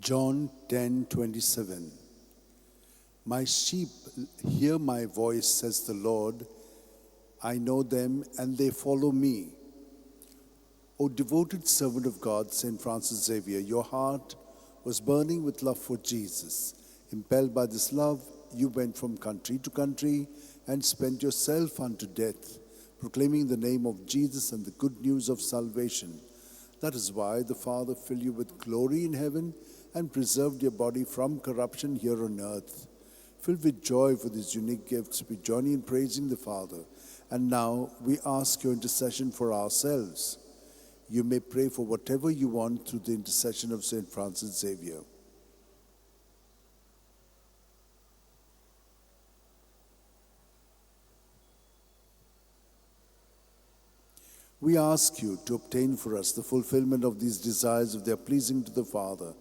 John 10:27. My sheep hear my voice, says the Lord. I know them and they follow me. O devoted servant of God, St. Francis Xavier, your heart was burning with love for Jesus. Impelled by this love, you went from country to country and spent yourself unto death, proclaiming the name of Jesus and the good news of salvation. That is why the Father filled you with glory in heaven and preserved your body from corruption here on earth. Filled with joy for these unique gifts, we join in praising the Father. And now we ask your intercession for ourselves. You may pray for whatever you want through the intercession of St. Francis Xavier. We ask you to obtain for us the fulfillment of these desires if they are pleasing to the Father.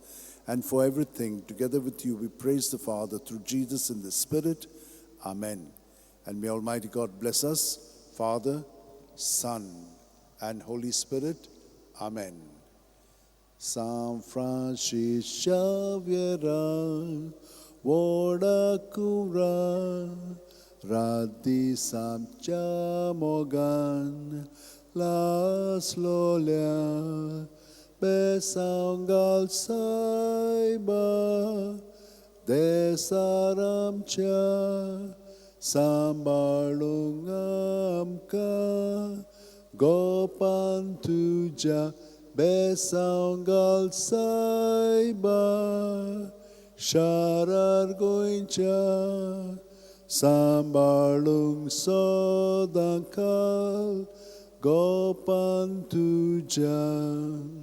And for everything, together with you, we praise the Father through Jesus in the Spirit. Amen. And may Almighty God bless us, Father, Son, and Holy Spirit. Amen. San Francis Xavier, Vodacura, Radi Samcha Mogan, Las Lolia, Besangal Saiba, Desaramcha, Sambalungamka, Gopantuja, Besangal Saiba, Sharar Goincha, Sambalung Sodankal, Gopantuja.